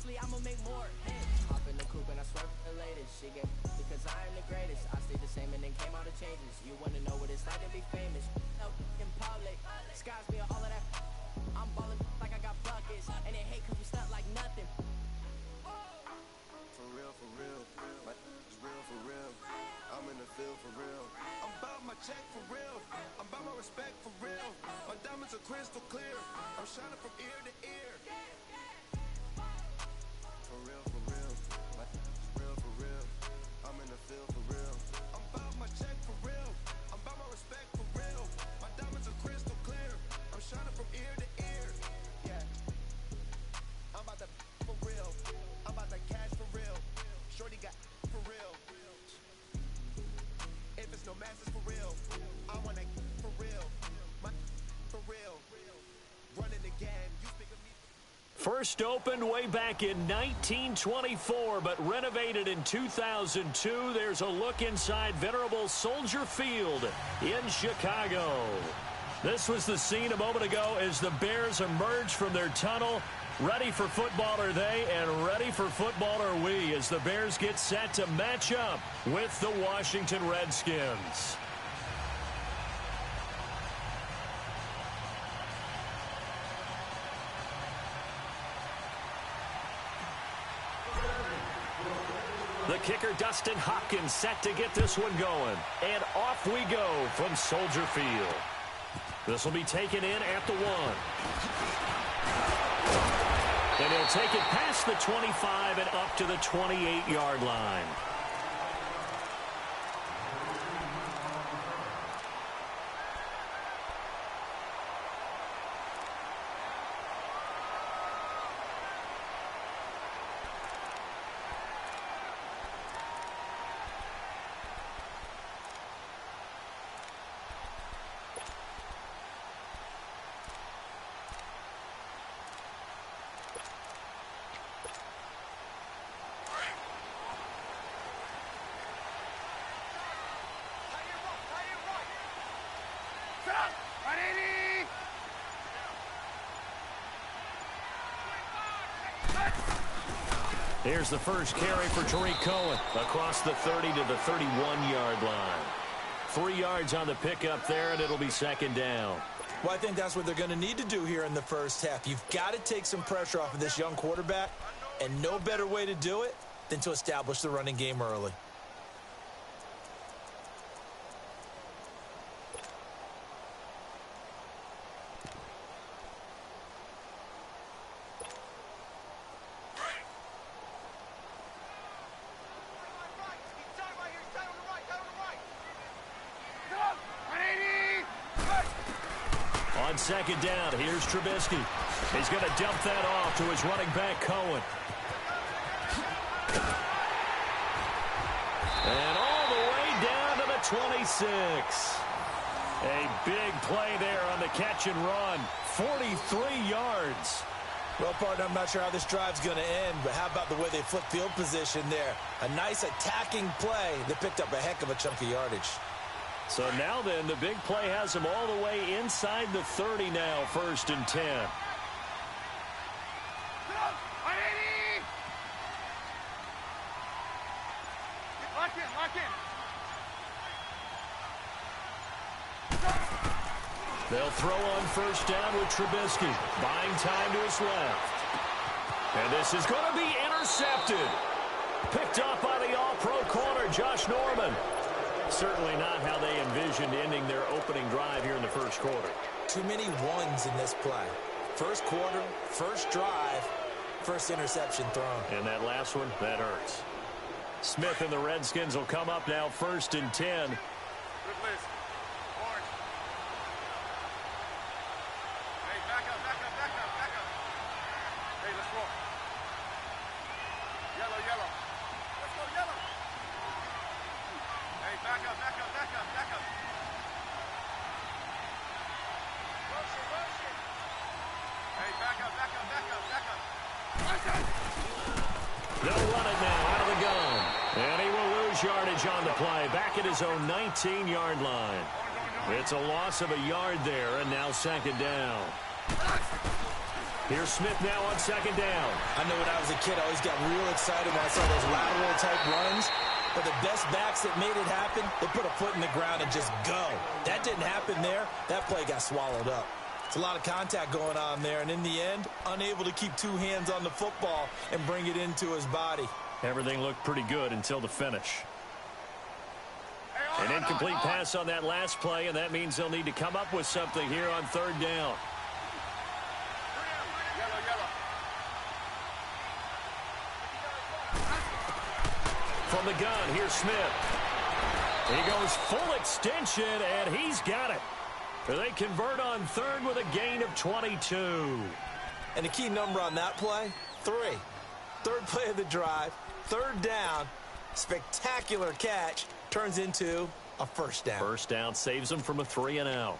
Eventually I'ma make more. Hey, hop in the coupe and I swear the latest. She get because I am the greatest. I stayed the same and then came out of changes. You wanna know what it's like to be famous? No, in public, skies be all of that. I'm ballin' like I got buckets, and they hate 'cause we stunt like nothing. For real, like it's real for real. I'm in the field for real. I'm about my check for real. I'm about my respect for real. My diamonds are crystal clear. I'm shining from ear to ear. For real, like it's real for real. I'm in the field for real. I'm about my check for real. I'm about my respect for real. My diamonds are crystal clear. I'm shining from ear to ear. Yeah. I'm about to for real. I'm about to cash for real. Shorty got for real. If it's no masses for real, I wanna for real. My for real. Running again. You speak of me. First opened way back in 1924, but renovated in 2002. There's a look inside venerable Soldier Field in Chicago. This was the scene a moment ago as the Bears emerged from their tunnel. Ready for football are they, and ready for football are we, as the Bears get set to match up with the Washington Redskins. The kicker, Dustin Hopkins, set to get this one going. And off we go from Soldier Field. This will be taken in at the 1. And he'll take it past the 25 and up to the 28-yard line. Here's the first carry for Tariq Cohen across the 30 to the 31-yard line. 3 yards on the pickup there, and it'll be second down. Well, I think that's what they're going to need to do here in the first half. You've got to take some pressure off of this young quarterback, and no better way to do it than to establish the running game early. Second down, here's Trubisky. He's going to dump that off to his running back, Cohen. And all the way down to the 26. A big play there on the catch and run. 43 yards. Well, partner, I'm not sure how this drive's going to end, but how about the way they flipped field position there? A nice attacking play that picked up a heck of a chunk of yardage. So now then, the big play has him all the way inside the 30 now, 1st and 10. Lock in. They'll throw on first down with Trubisky, buying time to his left. And this is going to be intercepted. Picked up by the all-pro corner, Josh Norman. Certainly not how they envisioned ending their opening drive here in the first quarter. Too many ones in this play. First quarter, first drive, first interception thrown. And that last one, that hurts. Smith and the Redskins will come up now, 1st and 10. Good list. Orange. Hey, back up. Hey, let's roll. Yellow. Let's go, yellow. Hey, back up. Motion. Hey, back up. They'll run it now out of the gun. And he will lose yardage on the play. Back at his own 19-yard line. It's a loss of a yard there, and now second down. Here's Smith now on second down. I know when I was a kid, I always got real excited when I saw those lateral-type runs. But the best backs that made it happen, they put a foot in the ground and just go. That didn't happen there. That play got swallowed up. It's a lot of contact going on there, and in the end, unable to keep two hands on the football and bring it into his body. Everything looked pretty good until the finish. An incomplete pass on that last play, and that means they'll need to come up with something here on third down. From the gun, here's Smith. He goes full extension, and he's got it. They convert on third with a gain of 22. And the key number on that play, 3. Third play of the drive, third down, spectacular catch, turns into a first down. First down saves them from a 3-and-out.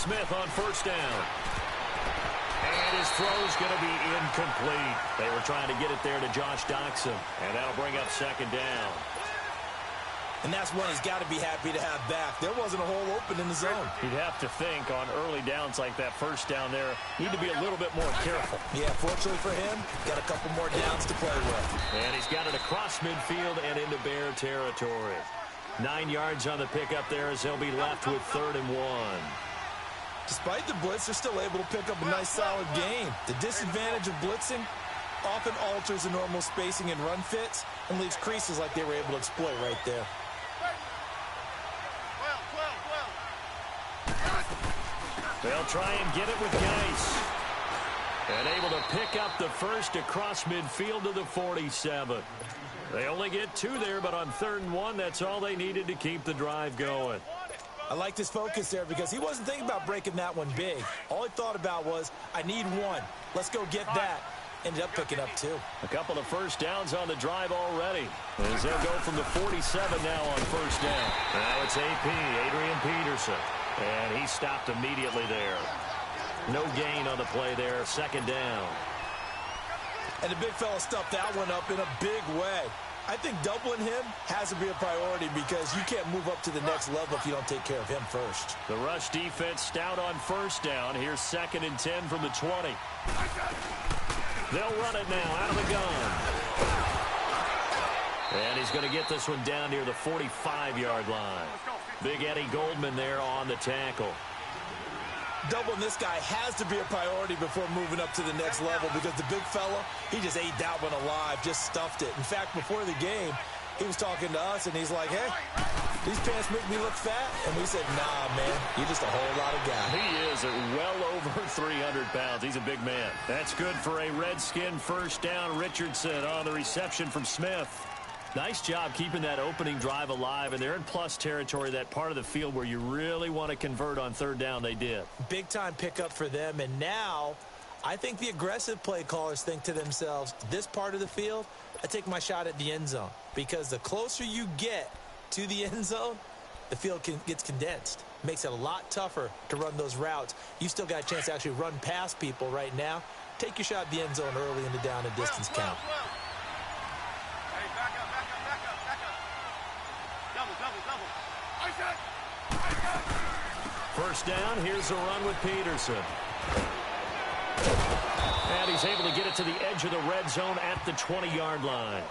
Smith on first down. And his throw's going to be incomplete. They were trying to get it there to Josh Doxson. And that'll bring up second down. And that's one he's got to be happy to have back. There wasn't a hole open in the zone. You'd have to think on early downs like that first down there, need to be a little bit more careful. Yeah, fortunately for him, got a couple more downs to play with. And he's got it across midfield and into Bear territory. 9 yards on the pickup there as they'll be left with 3rd and 1. Despite the blitz, they're still able to pick up a nice solid gain. The disadvantage of blitzing often alters the normal spacing and run fits and leaves creases like they were able to exploit right there. They'll try and get it with Geis. And able to pick up the first across midfield to the 47. They only get 2 there, but on 3rd and 1, that's all they needed to keep the drive going. I liked his focus there because he wasn't thinking about breaking that one big. All he thought about was, I need 1. Let's go get that. Ended up picking up 2. A couple of first downs on the drive already. As they'll go from the 47 now on first down. Now it's AP, Adrian Peterson. And he stopped immediately there. No gain on the play there, 2nd down. And the big fella stuffed that one up in a big way. I think doubling him has to be a priority because you can't move up to the next level if you don't take care of him first. The rush defense stout on first down. Here's 2nd and 10 from the 20. They'll run it now out of the gun. And he's going to get this one down near the 45-yard line. Big Eddie Goldman there on the tackle. Doubling this guy has to be a priority before moving up to the next level because the big fella, he just ate that one alive, just stuffed it. In fact, before the game, he was talking to us, and he's like, hey, these pants make me look fat. And we said, nah, man, you're just a whole lot of guy. He is at well over 300 pounds. He's a big man. That's good for a Redskin first down. Richardson on the reception from Smith. Nice job keeping that opening drive alive, and they're in plus territory, that part of the field where you really want to convert on 3rd down. They did. Big-time pickup for them, and now I think the aggressive play callers think to themselves, this part of the field, I take my shot at the end zone, because the closer you get to the end zone, the field gets condensed. Makes it a lot tougher to run those routes. You still got a chance to actually run past people right now. Take your shot at the end zone early in the down and distance count. First down, here's a run with Peterson. And he's able to get it to the edge of the red zone at the 20-yard line.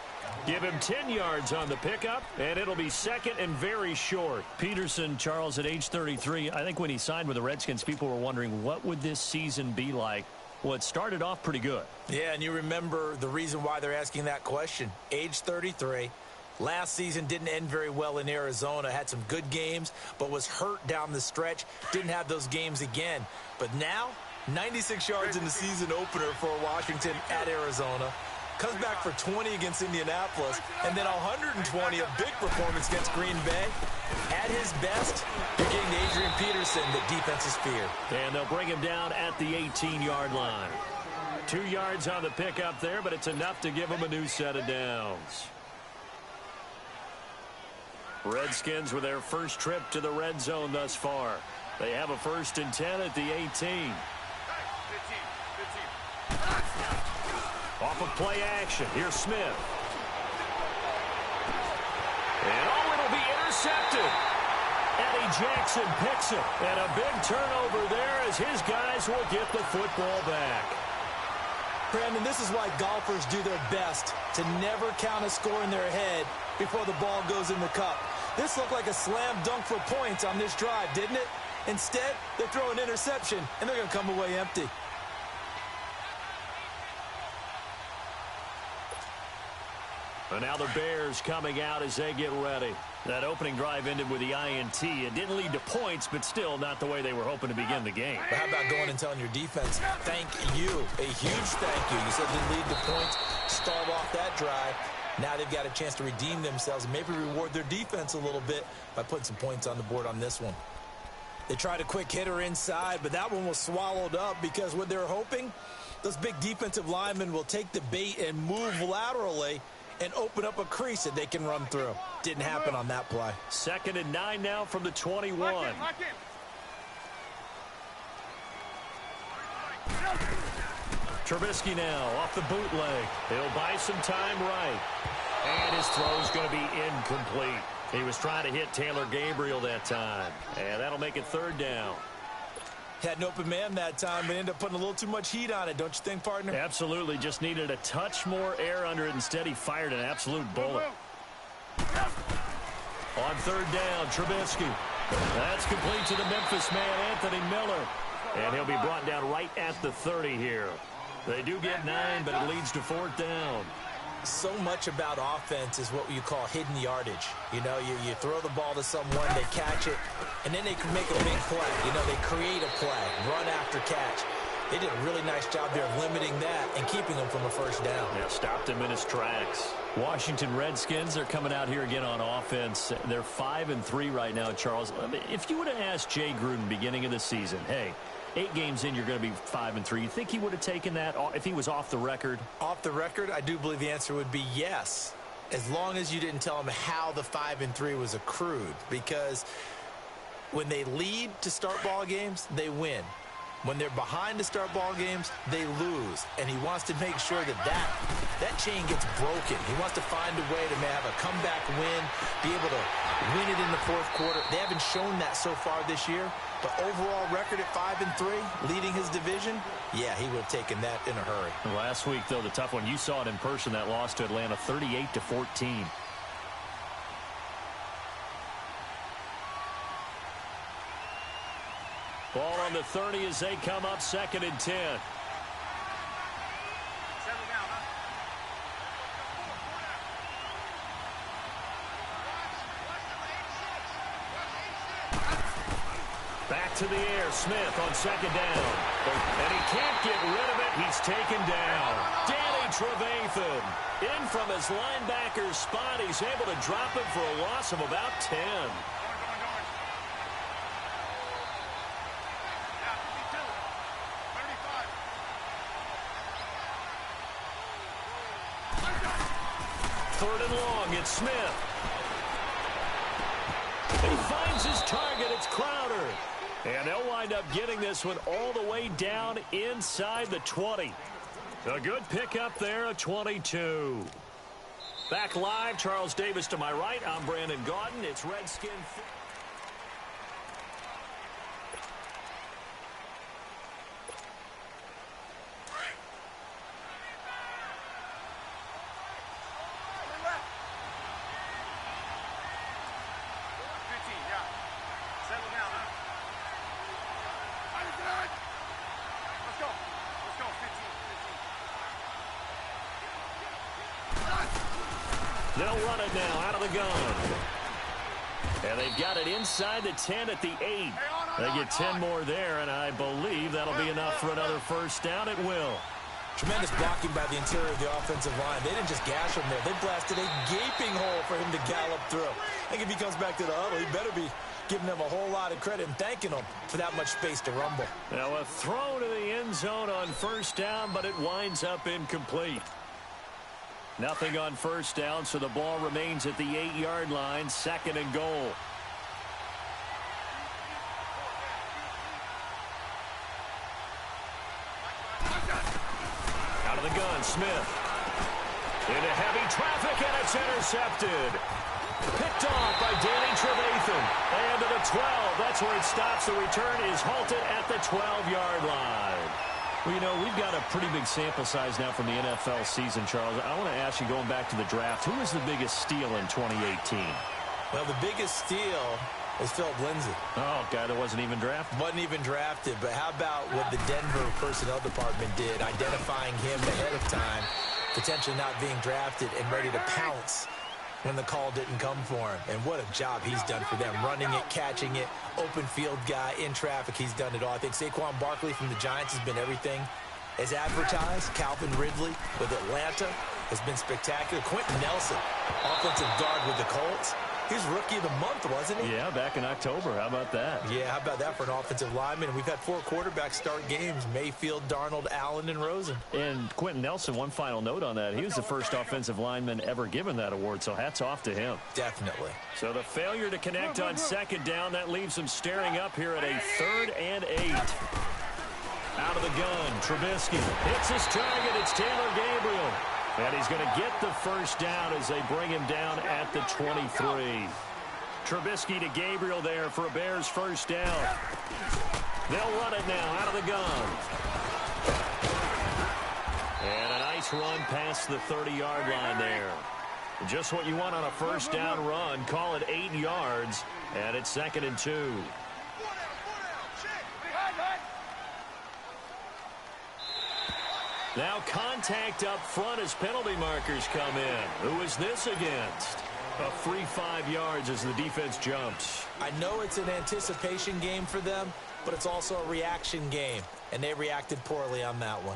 Give him 10 yards on the pickup, and it'll be 2nd and very short. Peterson, Charles, at age 33, I think when he signed with the Redskins, people were wondering what would this season be like. Well, it started off pretty good. Yeah, and you remember the reason why they're asking that question. Age 33. Last season didn't end very well in Arizona. Had some good games, but was hurt down the stretch. Didn't have those games again. But now, 96 yards in the season opener for Washington at Arizona. Comes back for 20 against Indianapolis, and then 120, a big performance against Green Bay. At his best, you're getting Adrian Peterson, the defense's fear. And they'll bring him down at the 18-yard line. 2 yards on the pickup there, but it's enough to give them a new set of downs. Redskins with their first trip to the red zone thus far. They have a 1st and 10 at the 18. 15. Off of play action. Here's Smith. And it'll be intercepted. Eddie Jackson picks it. And a big turnover there as his guys will get the football back. Brandon, this is why golfers do their best to never count a score in their head before the ball goes in the cup. This looked like a slam dunk for points on this drive, didn't it? Instead, they throw an interception, and they're going to come away empty. And now the Bears coming out as they get ready. That opening drive ended with the INT. It didn't lead to points, but still not the way they were hoping to begin the game. But how about going and telling your defense, thank you, a huge thank you. You said it didn't lead to points, stalled off that drive. Now they've got a chance to redeem themselves and maybe reward their defense a little bit by putting some points on the board on this one. They tried a quick hitter inside, but that one was swallowed up because what they're hoping, those big defensive linemen will take the bait and move laterally and open up a crease that they can run through. Didn't happen on that play. 2nd and 9 now from the 21. Lock in. Trubisky now off the bootleg. He'll buy some time right. And his throw's going to be incomplete. He was trying to hit Taylor Gabriel that time. And that'll make it 3rd down. Had an open man that time, but ended up putting a little too much heat on it, don't you think, partner? Absolutely. Just needed a touch more air under it. Instead, he fired an absolute bullet. On 3rd down, Trubisky. That's complete to the Memphis man, Anthony Miller. And he'll be brought down right at the 30 here. They do get 9, but it leads to 4th down. So much about offense is what you call hidden yardage. You know, you throw the ball to someone, they catch it, and then they can make a big play. You know, they create a play, run after catch. They did a really nice job there of limiting that and keeping him from a 1st down. Yeah, stopped him in his tracks. Washington Redskins are coming out here again on offense. They're 5-3 right now, Charles. I mean, if you would have asked Jay Gruden beginning of the season, hey, 8 games in, you're going to be 5-3. You think he would have taken that if he was off the record? Off the record, I do believe the answer would be yes, as long as you didn't tell him how the 5-3 was accrued. Because when they lead to start ball games, they win. When they're behind to start ball games, they lose. And he wants to make sure that chain gets broken. He wants to find a way to have a comeback win, be able to win it in the 4th quarter. They haven't shown that so far this year. But overall record at 5-3, leading his division, yeah, he would have taken that in a hurry. Last week, though, the tough one, you saw it in person, that loss to Atlanta, 38-14. Ball on the 30 as they come up 2nd and 10. Settle down, huh? Back to the air, Smith on 2nd down. And he can't get rid of it. He's taken down. Danny Trevathan in from his linebacker spot. He's able to drop him for a loss of about 10. Third and long, it's Smith. He finds his target, it's Crowder. And they'll wind up getting this one all the way down inside the 20. A good pickup there, a 22. Back live, Charles Davis to my right. I'm Brandon Gaudin. It's Redskin. They'll run it now out of the gun. And they've got it inside the 10 at the 8. They get 10 more there, and I believe that'll be enough for another 1st down. It will. Tremendous blocking by the interior of the offensive line. They didn't just gash him there. They blasted a gaping hole for him to gallop through. I think if he comes back to the huddle, he better be giving them a whole lot of credit and thanking them for that much space to rumble. Now a throw to the end zone on first down, but it winds up incomplete. Nothing on first down, so the ball remains at the 8-yard line, 2nd and goal. Out of the gun, Smith. Into heavy traffic, and it's intercepted. Picked off by Danny Trevathan. And to the 12. That's where it stops. The return is halted at the 12-yard line. Well, you know, we've got a pretty big sample size now from the NFL season, Charles. I want to ask you, going back to the draft, who was the biggest steal in 2018? Well, the biggest steal was Philip Lindsay. Oh, guy that wasn't even drafted? Wasn't even drafted, but how about what the Denver personnel department did, identifying him ahead of time, potentially not being drafted and ready to pounce when the call didn't come for him. And what a job he's done for them. Running it, catching it, open field guy, in traffic, he's done it all. I think Saquon Barkley from the Giants has been everything as advertised. Calvin Ridley with Atlanta has been spectacular. Quentin Nelson, offensive guard with the Colts. He was Rookie of the Month, wasn't he? Yeah, back in October. How about that? Yeah, how about that for an offensive lineman? We've had 4 quarterbacks start games: Mayfield, Darnold, Allen, and Rosen. And Quentin Nelson, one final note on that. He was the first offensive lineman ever given that award, so hats off to him. Definitely. So the failure to connect on 2nd down, that leaves him staring up here at a 3rd and 8. Out of the gun, Trubisky hits his target. It's Taylor Gabriel. And he's going to get the first down as they bring him down at the 23. Trubisky to Gabriel there for a Bears first down. They'll run it now out of the gun. And a nice run past the 30-yard line there. Just what you want on a first down run. Call it 8 yards, and it's 2nd and 2. Now contact up front as penalty markers come in. Who is this against? A free 5 yards as the defense jumps. I know it's an anticipation game for them, but it's also a reaction game, and they reacted poorly on that one.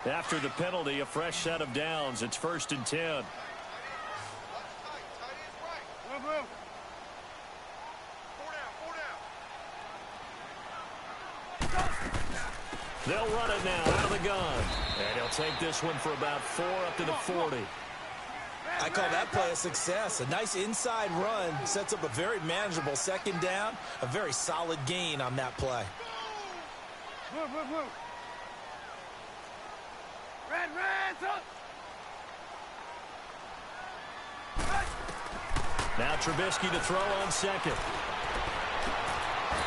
After the penalty, a fresh set of downs. It's 1st and 10. They'll run it now out of the gun. And he'll take this one for about 4 up to the 40. I call that play a success. A nice inside run sets up a very manageable 2nd down. A very solid gain on that play. Now Trubisky to throw on 2nd.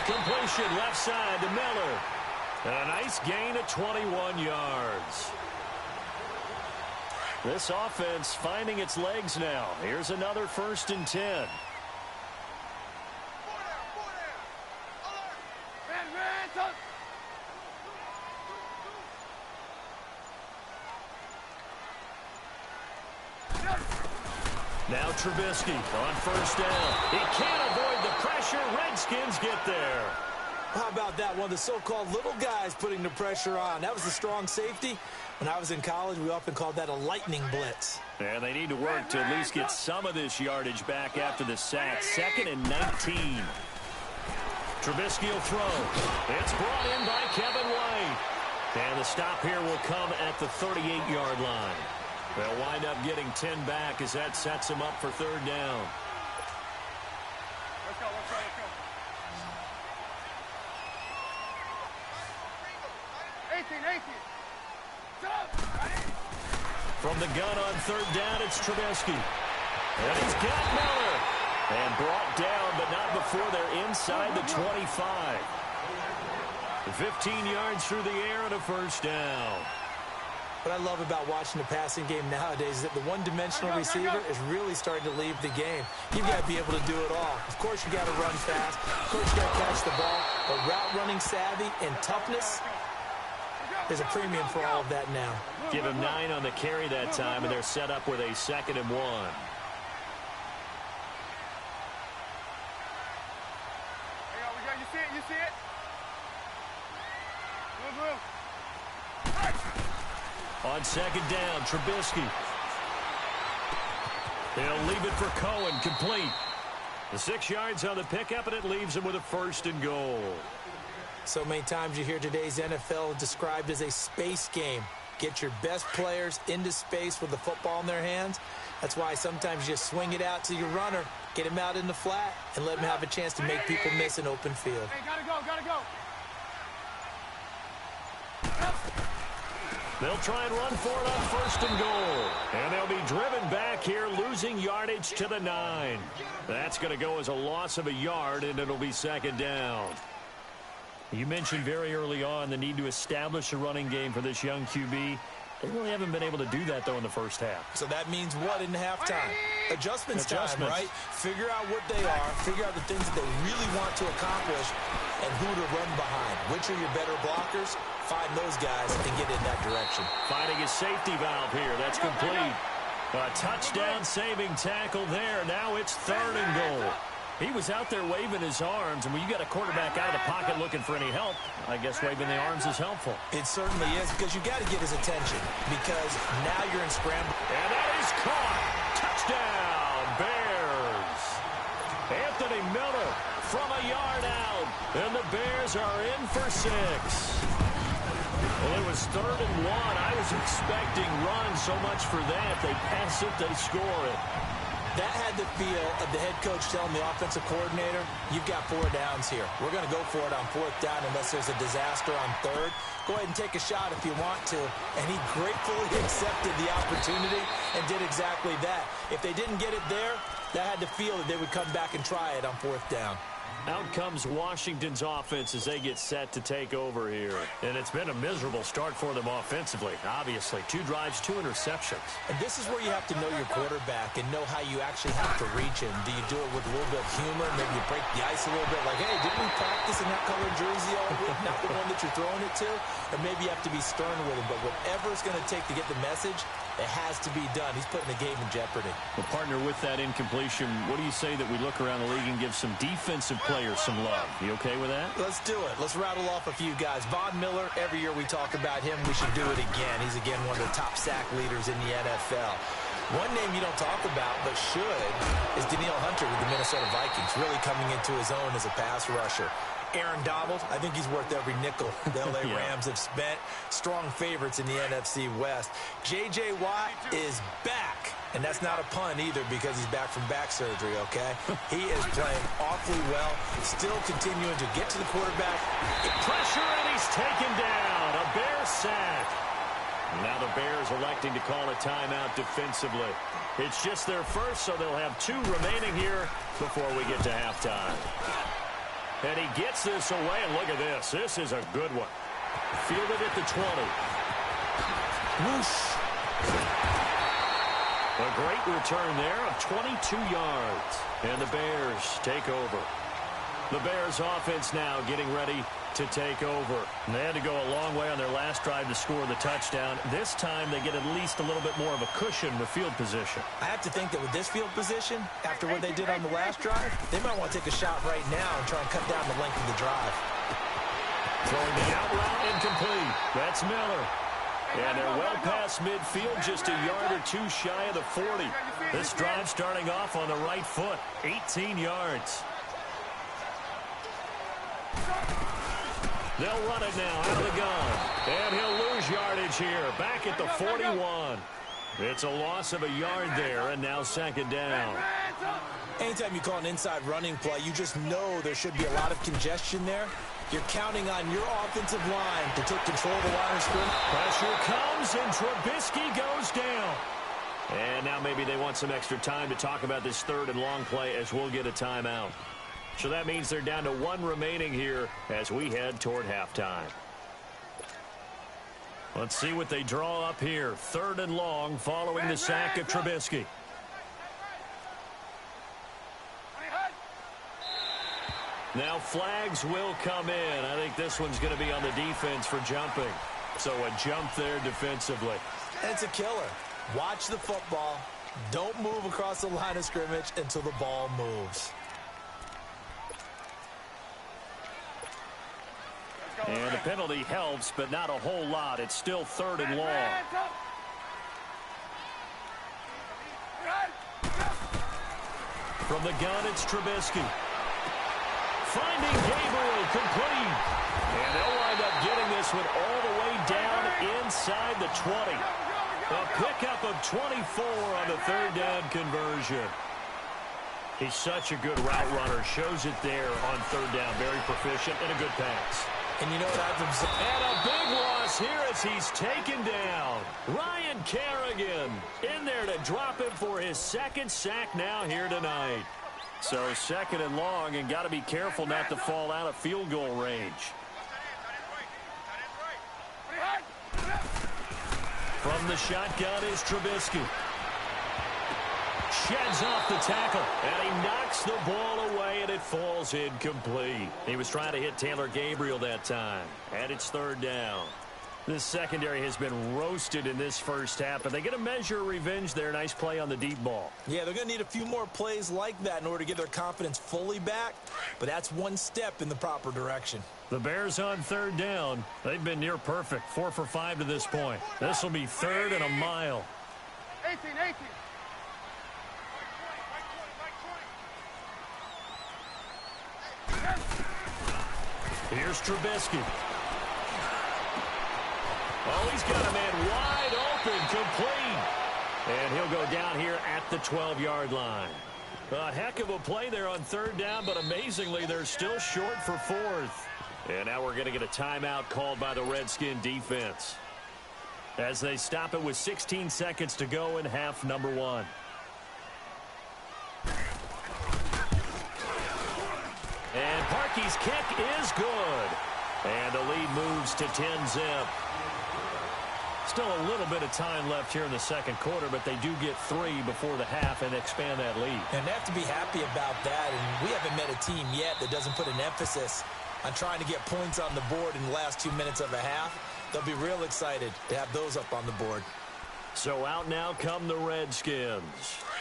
Completion left side to Miller. And a nice gain of 21 yards. This offense finding its legs now. Here's another 1st and 10. Now Trubisky on 1st down. He can't avoid the pressure. Redskins get there. How about that? One of the so-called little guys putting the pressure on. That was a strong safety. When I was in college, we often called that a lightning blitz. And they need to work to at least get some of this yardage back after the sack. 2nd and 19. Trubisky will throw. It's brought in by Kevin White. And the stop here will come at the 38-yard line. They'll wind up getting 10 back as that sets them up for 3rd down. Let's go, let's go, let's go. 18. From the gun on 3rd down, it's Trubisky. And he's got Miller. And brought down, but not before they're inside the 25. 15 yards through the air and a first down. What I love about watching the passing game nowadays is that the one-dimensional receiver is really starting to leave the game. You've got to be able to do it all. Of course, you got to run fast. Of course, you got to catch the ball. But route running savvy and toughness, there's a premium for all of that now. Give him 9 on the carry that time, and they're set up with a 2nd and 1. You see it? You see it? Move. On second down, Trubisky. They'll leave it for Cohen, complete. The 6 yards on the pickup, and it leaves him with a 1st and goal. So many times you hear today's NFL described as a space game. Get your best players into space with the football in their hands. That's why sometimes you just swing it out to your runner, get him out in the flat, and let him have a chance to make people miss an open field. Hey, gotta go, gotta go. They'll try and run for it on 1st and goal. And they'll be driven back here, losing yardage to the 9. That's going to go as a loss of a yard, and it'll be 2nd down. You mentioned very early on the need to establish a running game for this young QB. They really haven't been able to do that, though, in the first half. So that means what in halftime? Adjustments time, right? Figure out what they are, figure out the things that they really want to accomplish, and who to run behind. Which are your better blockers? Find those guys and get in that direction. Finding a safety valve here. That's complete. A touchdown-saving tackle there. Now it's 3rd and goal. He was out there waving his arms, and when you got a quarterback out of the pocket looking for any help, I guess waving the arms is helpful. It certainly is, because you got to get his attention, because now you're in scramble. And that is caught. Touchdown, Bears. Anthony Miller from a yard out, and the Bears are in for 6. Well, it was 3rd and 1. I was expecting run so much for that. They pass it, they score it. That had the feel of the head coach telling the offensive coordinator, you've got 4 downs here. We're going to go for it on 4th down unless there's a disaster on 3rd. Go ahead and take a shot if you want to. And he gratefully accepted the opportunity and did exactly that. If they didn't get it there, that had the feel that they would come back and try it on 4th down. Out comes Washington's offense as they get set to take over here. And it's been a miserable start for them offensively, obviously. 2 drives, 2 interceptions. And this is where you have to know your quarterback and know how you actually have to reach him. Do you do it with a little bit of humor? Maybe you break the ice a little bit, like, hey, didn't we practice in that color jersey all week, not the one that you're throwing it to? Or maybe you have to be stern with him. But whatever it's going to take to get the message, it has to be done. He's putting the game in jeopardy. Well, partner, with that incompletion, what do you say that we look around the league and give some defensive players some love? You okay with that? Let's do it. Let's rattle off a few guys. Von Miller, every year we talk about him. We should do it again. He's, again, one of the top sack leaders in the NFL. One name you don't talk about but should is Danielle Hunter with the Minnesota Vikings, really coming into his own as a pass rusher. Aaron Donald, I think he's worth every nickel the L.A. Rams have spent. Strong favorites in the NFC West. J.J. Watt is back. And that's not a pun either because he's back from back surgery, okay? He is playing awfully well, still continuing to get to the quarterback. Pressure, and he's taken down. A Bear sack. Now the Bears electing to call a timeout defensively. It's just their first, so they'll have 2 remaining here before we get to halftime. And he gets this away, and look at this. This is a good one. Fielded at the 20. Whoosh. A great return there of 22 yards. And the Bears take over. The Bears offense now getting ready to take over. And they had to go a long way on their last drive to score the touchdown. This time they get at least a little bit more of a cushion with field position. I have to think that with this field position, after what they did on the last drive, they might want to take a shot right now and try and cut down the length of the drive. Throwing the out route incomplete. That's Miller. And they're well past midfield, just a yard or 2 shy of the 40. This drive starting off on the right foot, 18 yards. They'll run it now out of the gun. And he'll lose yardage here, back at the 41. It's a loss of a yard there, and now 2nd down. Anytime you call an inside running play, you just know there should be a lot of congestion there. You're counting on your offensive line to take control of the line of scrimmage. Pressure comes, and Trubisky goes down. And now maybe they want some extra time to talk about this 3rd and long play as we'll get a timeout. So that means they're down to 1 remaining here as we head toward halftime. Let's see what they draw up here. 3rd and long following the sack of Trubisky. Now flags will come in. I think this one's going to be on the defense for jumping. So a jump there defensively. And it's a killer. Watch the football. Don't move across the line of scrimmage until the ball moves. And a penalty helps, but not a whole lot. It's still 3rd and long. From the gun, it's Trubisky. Finding Gabriel, complete. And they'll wind up getting this one all the way down inside the 20. A pickup of 24 on the 3rd down conversion. He's such a good route runner. Shows it there on 3rd down. Very proficient and a good pass. And you know what I've observed? And a big loss here as he's taken down. Ryan Kerrigan in there to drop him for his 2nd sack now here tonight. So 2nd and long, and got to be careful not to fall out of field goal range. From the shotgun is Trubisky. Sheds off the tackle, and he knocks the ball away, and it falls incomplete. He was trying to hit Taylor Gabriel that time, and it's 3rd down. This secondary has been roasted in this first half, but they get a measure of revenge there. Nice play on the deep ball. Yeah, they're going to need a few more plays like that in order to get their confidence fully back, but that's one step in the proper direction. The Bears on 3rd down. They've been near perfect, 4 for 5 to this point. This will be 3rd and a mile. 18. Here's Trubisky. Oh, he's got a man wide open, complete. And he'll go down here at the 12-yard line. A heck of a play there on 3rd down, but amazingly, they're still short for 4th. And now we're going to get a timeout called by the Redskin defense, as they stop it with 16 seconds to go in half number 1. And Parkey's kick is good. And the lead moves to 10-zip. Still a little bit of time left here in the 2nd quarter, but they do get 3 before the half and expand that lead. And they have to be happy about that, and we haven't met a team yet that doesn't put an emphasis on trying to get points on the board in the last 2 minutes of a half. They'll be real excited to have those up on the board. So out now come the Redskins.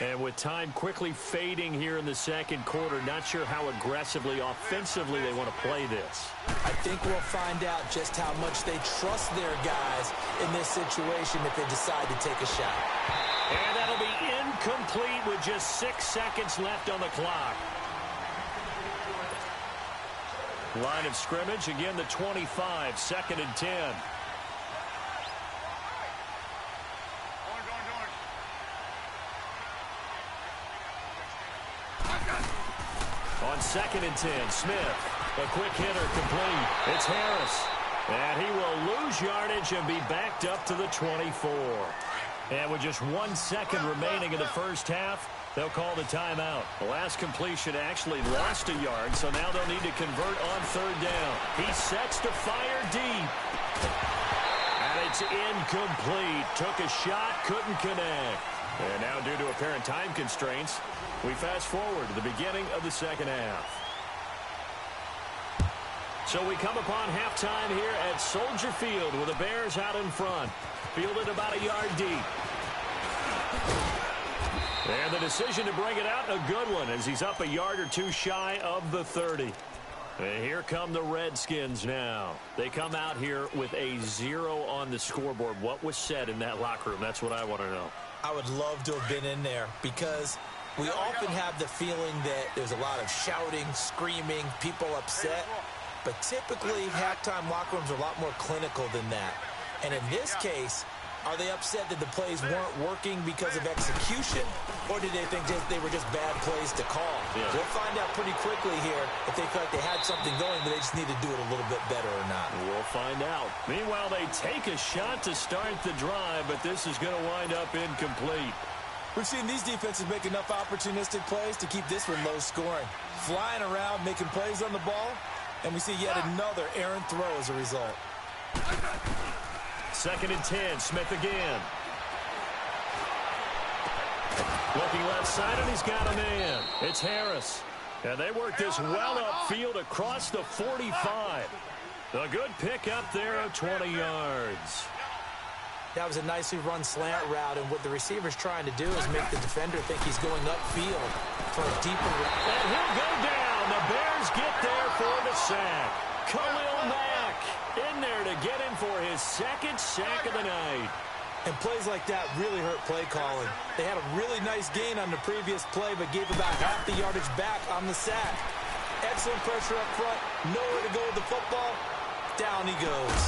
And with time quickly fading here in the 2nd quarter, not sure how aggressively, offensively they want to play this. I think we'll find out just how much they trust their guys in this situation if they decide to take a shot. And that'll be incomplete with just 6 seconds left on the clock. Line of scrimmage, again the 25, 2nd and 10. On 2nd and 10, Smith, a quick hitter, complete. It's Harris, and he will lose yardage and be backed up to the 24. And with just 1 second remaining in the first half, they'll call the timeout. The last completion actually lost a yard, so now they'll need to convert on 3rd down. He sets to fire deep. And it's incomplete. Took a shot, couldn't connect. And now, due to apparent time constraints, we fast forward to the beginning of the 2nd half. So we come upon halftime here at Soldier Field with the Bears out in front, fielded about a yard deep. And the decision to bring it out, a good one, as he's up a yard or 2 shy of the 30. And here come the Redskins now. They come out here with a 0 on the scoreboard. What was said in that locker room? That's what I want to know. I would love to have been in there because we often have the feeling that there's a lot of shouting, screaming, people upset. But typically, halftime locker rooms are a lot more clinical than that. And in this case, are they upset that the plays weren't working because of execution, or did they think they were just bad plays to call? Yeah. We'll find out pretty quickly here if they feel like they had something going, but they just need to do it a little bit better or not. We'll find out. Meanwhile, they take a shot to start the drive, but this is going to wind up incomplete. We've seen these defenses make enough opportunistic plays to keep this one low scoring. Flying around, making plays on the ball, and we see yet another errant throw as a result. 2nd and 10, Smith again. Looking left side, and he's got a man. It's Harris. And they work this well upfield across the 45. A good pick up there of 20 yards. That was a nicely run slant route, and what the receiver's trying to do is make the defender think he's going upfield for a deeper route. And he'll go down. The Bears get there for the sack. Khalil Mack in second sack of the night. And plays like that really hurt play calling. They had a really nice gain on the previous play, but gave about half the yardage back on the sack. Excellent pressure up front. Nowhere to go with the football. Down he goes.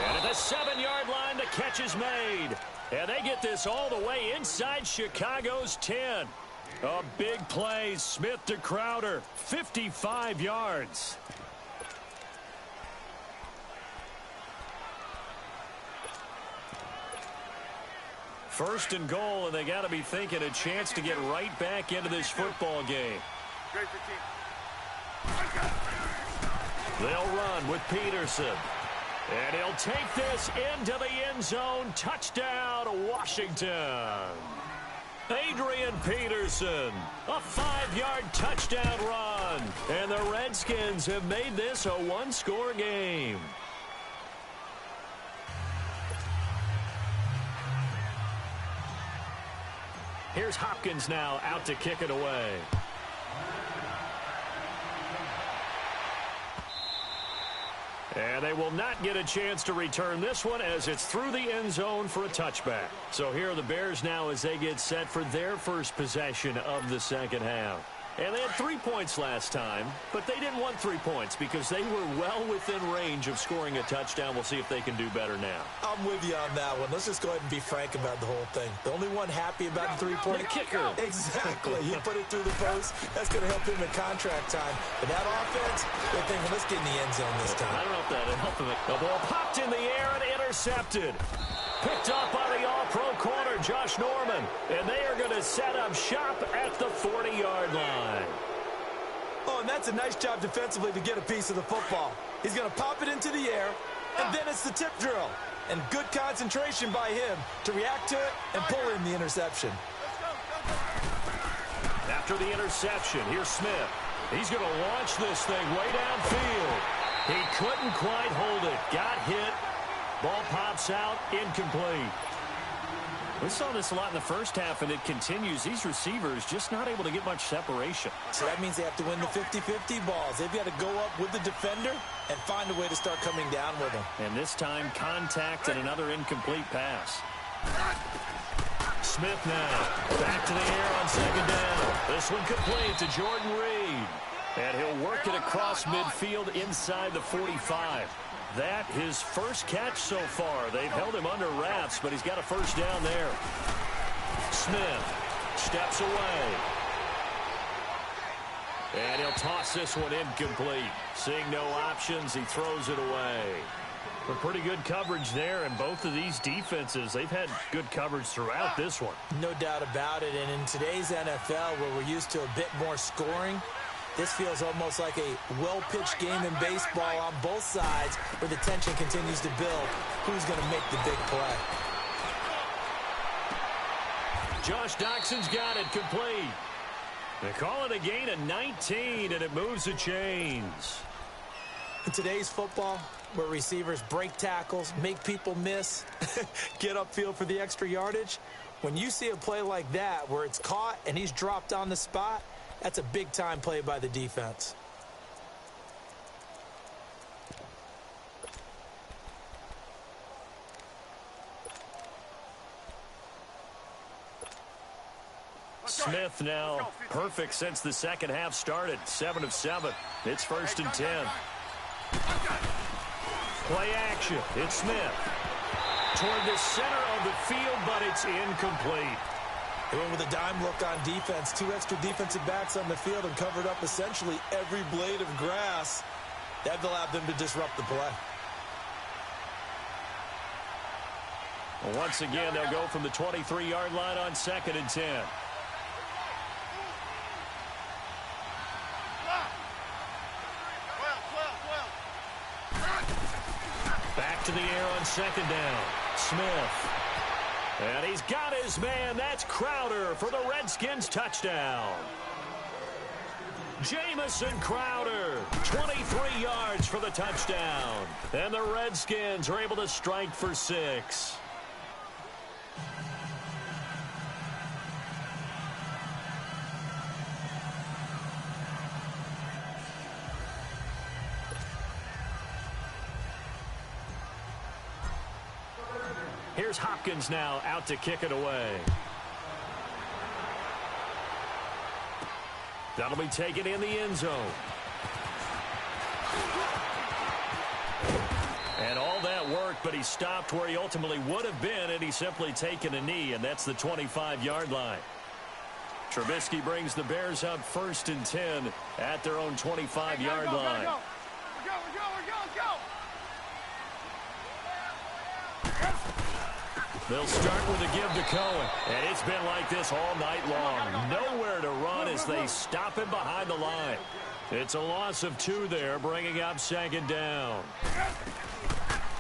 And at the 7-yard line, the catch is made. And they get this all the way inside Chicago's 10. A big play, Smith to Crowder, 55 yards. First and goal, and they got to be thinking a chance to get right back into this football game. They'll run with Peterson. And he'll take this into the end zone. Touchdown, Washington. Adrian Peterson, a 5-yard touchdown run. And the Redskins have made this a one-score game. Here's Hopkins now out to kick it away. And they will not get a chance to return this one as it's through the end zone for a touchback. So here are the Bears now as they get set for their first possession of the second half. And they had 3 points last time, but they didn't want 3 points because they were well within range of scoring a touchdown. We'll see if they can do better now. I'm with you on that one. Let's just go ahead and be frank about the whole thing. The only one happy about the three-point kicker. Exactly. He put it through the post. That's going to help him in contract time. But that offense, they're thinking, let's get in the end zone this time. I don't know if that'll help him. The ball popped in the air and intercepted. Picked up by the all-pro corner, Josh Norman. And they are going to set up shop at the 40-yard line. Oh, and that's a nice job defensively to get a piece of the football. He's going to pop it into the air, and then it's the tip drill. And good concentration by him to react to it and pull in the interception. After the interception, here's Smith. He's going to launch this thing way downfield. He couldn't quite hold it. Got hit. Ball pops out, incomplete. We saw this a lot in the first half, and it continues. These receivers just not able to get much separation. So that means they have to win the 50-50 balls. They've got to go up with the defender and find a way to start coming down with them. And this time, contact and another incomplete pass. Smith now, back to the air on second down. This one complete to Jordan Reed. And he'll work it across midfield inside the 45. That his first catch so far. They've held him under wraps, but he's got a first down there. Smith steps away. And he'll toss this one incomplete. Seeing no options, he throws it away. But pretty good coverage there, and both of these defenses, they've had good coverage throughout this one. No doubt about it, and in today's NFL, where we're used to a bit more scoring, this feels almost like a well-pitched game in baseball on both sides where the tension continues to build. Who's going to make the big play? Josh Doxson's got it complete. They call it a gain of 19, and it moves the chains. In today's football, where receivers break tackles, make people miss, get upfield for the extra yardage, when you see a play like that where it's caught and he's dropped on the spot, that's a big-time play by the defense. Smith now perfect since the second half started. 7 of 7. It's 1st and 10. Play action. It's Smith. Toward the center of the field, but it's incomplete. They went with a dime look on defense. 2 extra defensive backs on the field and covered up essentially every blade of grass. That allowed them to disrupt the play. Well, once again, they'll go from the 23-yard line on 2nd and 10. Back to the air on 2nd down. Smith. And he's got his man. That's Crowder for the Redskins touchdown. Jamison Crowder, 23 yards for the touchdown. And the Redskins are able to strike for 6. Here's Hopkins now out to kick it away. That'll be taken in the end zone. And all that work, but he stopped where he ultimately would have been, and he's simply taken a knee, and that's the 25-yard line. Trubisky brings the Bears up 1st and 10 at their own 25-yard line. Go. They'll start with a give to Cohen, and it's been like this all night long. Nowhere to run as they stop him behind the line. It's a loss of 2 there, bringing up 2nd down.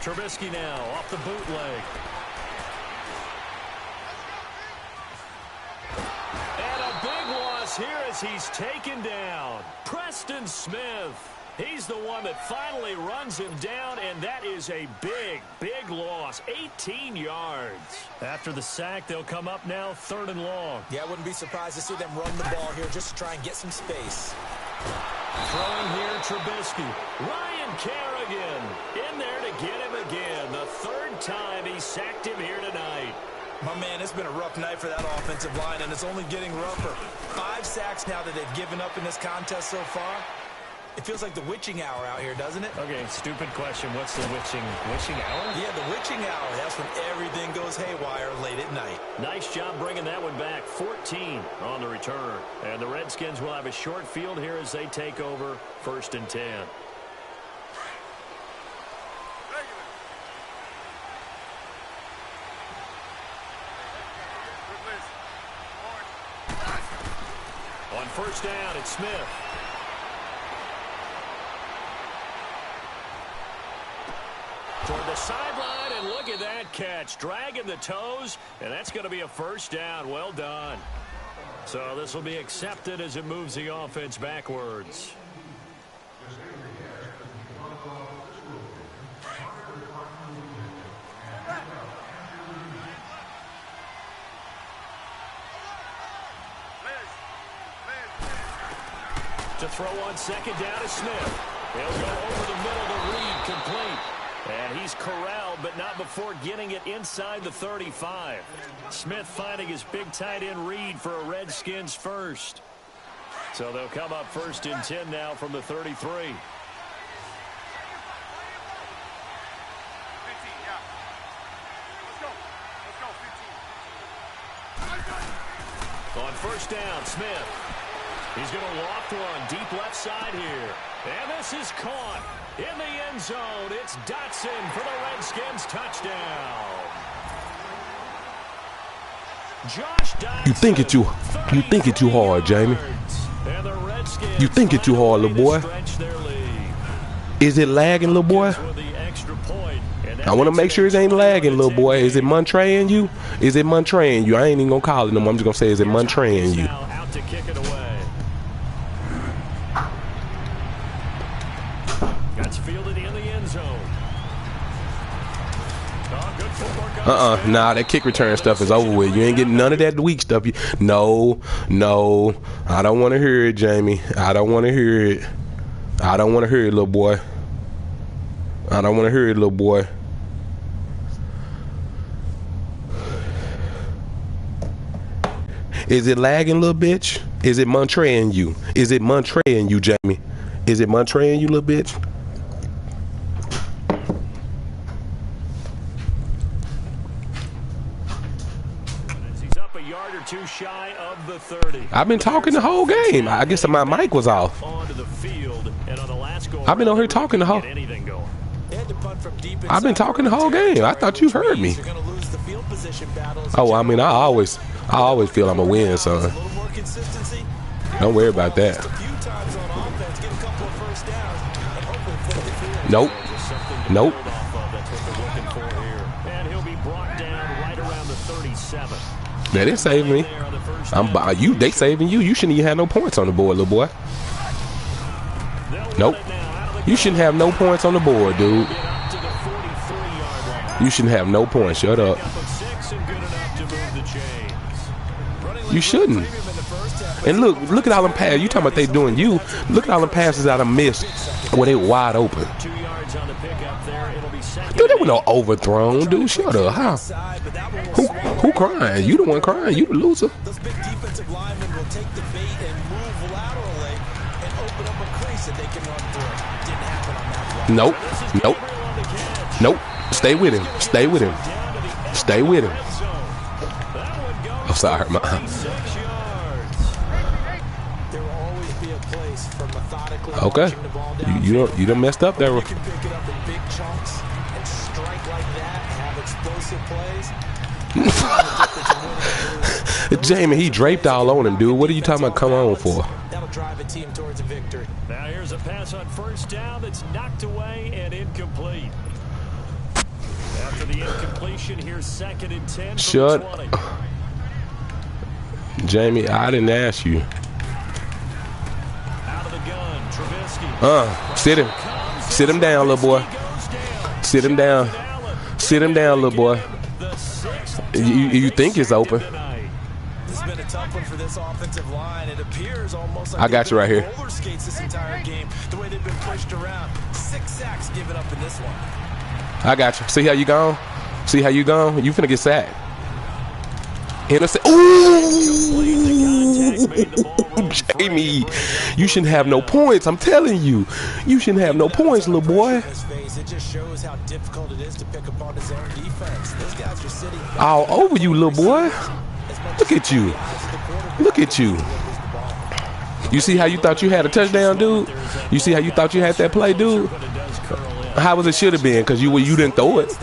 Trubisky now off the bootleg. And a big loss here as he's taken down. Preston Smith. He's the one that finally runs him down, and that is a big, big loss. 18 yards. After the sack, they'll come up now 3rd and long. Yeah, I wouldn't be surprised to see them run the ball here just to try and get some space. Throwing here, Trubisky. Ryan Kerrigan in there to get him again. The 3rd time he sacked him here tonight. My man, it's been a rough night for that offensive line, and it's only getting rougher. 5 sacks now that they've given up in this contest so far. It feels like the witching hour out here, doesn't it? Okay, stupid question. What's the witching hour? Yeah, the witching hour. That's when everything goes haywire late at night. Nice job bringing that one back. 14 on the return. And the Redskins will have a short field here as they take over 1st and 10. On 1st down, it's Smith. Toward the sideline, and look at that catch. Dragging the toes, and that's going to be a 1st down. Well done. So this will be accepted as it moves the offense backwards. To throw on 2nd down is Smith. He'll go over the middle to Reed, complete. And he's corralled, but not before getting it inside the 35. Smith finding his big tight end Reed for a Redskins 1st. So they'll come up 1st and 10 now from the 33. 15, yeah. Let's go, 15. On 1st down, Smith. He's going to loft one deep left side here. And this is caught in the end zone. It's Dotson for the Redskins touchdown. Josh Dotson. You think it too hard, Jamie. You think it too hard, little boy. Is it lagging, little boy? I want to make sure it ain't lagging, little boy. Is it Montraying you? Is it Montraying you? I ain't even going to call it no more. I'm just going to say, is it Montraying you? Out to kick it away. That's fielded in the end zone. Good footwork. Nah, that kick return stuff is over with. You ain't getting none of that weak stuff. No. I don't want to hear it, Jamie. I don't want to hear it. I don't want to hear it, little boy. I don't want to hear it, little boy. Is it lagging, little bitch? Is it Montraying you? Is it Montraying you, Jamie? Is it Montraying you, little bitch? He's up a yard or two shy of the 30. I've been talking the whole game. I guess my mic was off. Onto the field, and on the last go I've been on here talking the whole. I've been talking the whole game. I thought you heard me. Oh, I mean, I always feel I'm a win, son. Don't worry about that. Nope. And he'll be brought down right around the 37. They didn't save me. They saving you. You shouldn't even have no points on the board, little boy. Nope. You shouldn't have no points on the board, dude. You shouldn't have no points. Shut up. You shouldn't. And look at all them passes. You talking about they doing you. Look at all them passes out of missed where they wide open. 2 yards on the pickup there. It'll be Dude, that was no overthrown, dude. Shut up. How? Who crying? You the one crying. You the loser. Those big defensive linemen will take the bait and move laterally and open up a crease that they can run through. Didn't happen on that one. Nope. Stay with him. Stay with him. Stay with him. I'm sorry, man. There will always be a place for methodically Okay. marching the ball down. You done messed up there. You can pick it up in big chunks and strike like that, have explosive plays. Jamie, he draped all on him, dude. What are you talking about come on for? That'll drive a team towards a victory. Now here's a pass on first down that's knocked away and incomplete. After the incompletion, here's 2nd and 10 from Shut 20. Jamie, I didn't ask you. Out of the gun, Trubisky. Sit him. Sit him down, little boy. Sit him down. Sit him down, little boy. You think it's open. This has been a tough one for this offensive line. It appears almost like I got you right here. roller skates this entire game. The way they've been pushed around. 6 sacks given up in this one. I got you. See how you gone? See how you gone? You finna get sacked. Intercept. Ooh, Jamie, you shouldn't have no points. I'm telling you, you shouldn't have no points, little boy. It just shows how difficult it is to pick apart his own defense. Those guys are sitting All over you, little boy. Look at you. Look at you. You see how you thought you had a touchdown, dude? You see how you thought you had that play, dude? How was it should have been? Because you didn't throw it.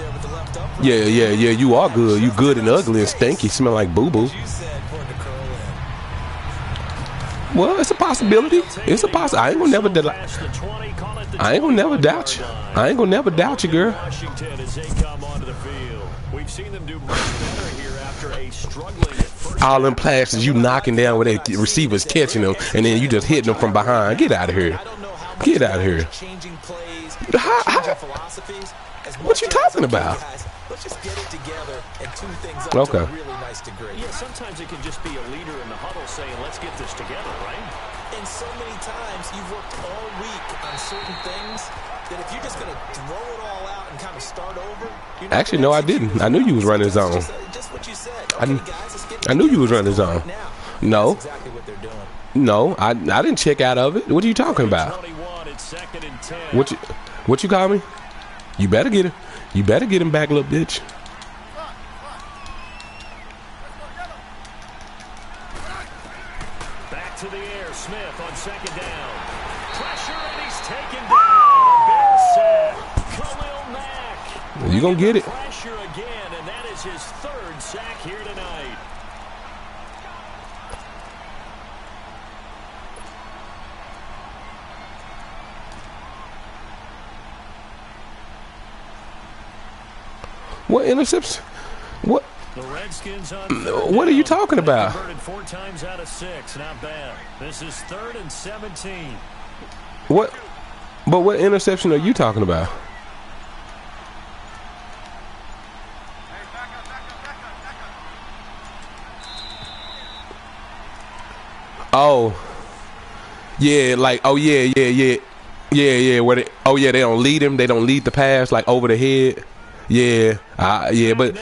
Yeah. You are good. You good and ugly and stinky. Smell like boo-boo. Well, it's a possibility. It's a possibility. I ain't gonna never doubt you. I ain't gonna never doubt you, girl. Washington as they come onto the field. We've seen them do much better here after a struggling first. All them passes you knocking down with the receivers catching them, and then you just hitting them from behind. Get out of here. Get out of here. What you talking about? Let's just get it together and tune things up Okay. to a really nice degree. Yeah, sometimes it can just be a leader in the huddle saying, let's get this together, right? And so many times you've worked all week on certain things that if you're just going to throw it all out and kind of start over. Actually, no, I didn't. I knew you was running zone. Just what you said. I knew you was running zone. No. That's exactly what they're doing. No, I didn't check out of it. What are you talking about? 21, it's 2nd and 10. What you call me? You better get him. You better get him back, little bitch. Back to the air, Smith on 2nd down. Pressure and he's taken down. A Bear sack. Khalil Mack. You gonna get it. Pressure again, and that is his 3rd sack here tonight. What interception? What? The Redskins on What are you talking about? converted 4 times out of 6. Not bad. This is 3rd and 17. What? But what interception are you talking about? Oh, yeah, like yeah. Where they? Oh yeah, they don't lead him. They don't lead the pass like over the head. Yeah, but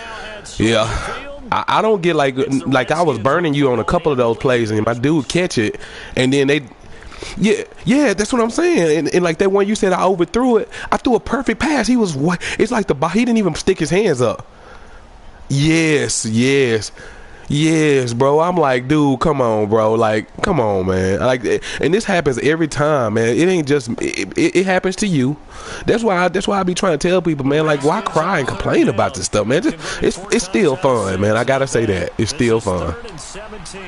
yeah. I don't get like I was burning you on a couple of those plays and my dude catch it and then they that's what I'm saying and like that one you said I overthrew it. I threw a perfect pass. It's like he didn't even stick his hands up. Yes, bro. I'm like, dude, come on, bro. Like, come on, man. Like, and this happens every time, man. It ain't just it happens to you. That's why I be trying to tell people, man. Like, why cry and complain about this stuff, man? It's still fun, man. I gotta say that it's still fun. 3rd and 17.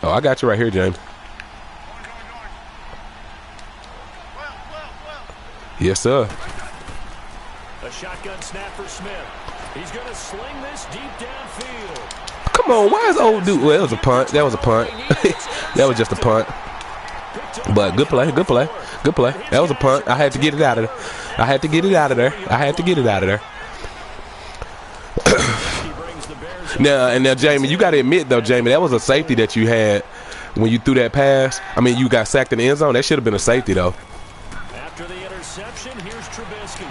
Oh, I got you right here, James. Yes, sir. A shotgun snap for Smith. He's going to sling this deep downfield. Come on, why is old dude? Well, it was a punt. That was a punt. That was just a punt. But good play. That was a punt. I had to get it out of there. Now, Jamie, you got to admit though, Jamie, that was a safety that you had when you threw that pass. I mean, you got sacked in the end zone. That should have been a safety, though. After the interception, here's Trubisky.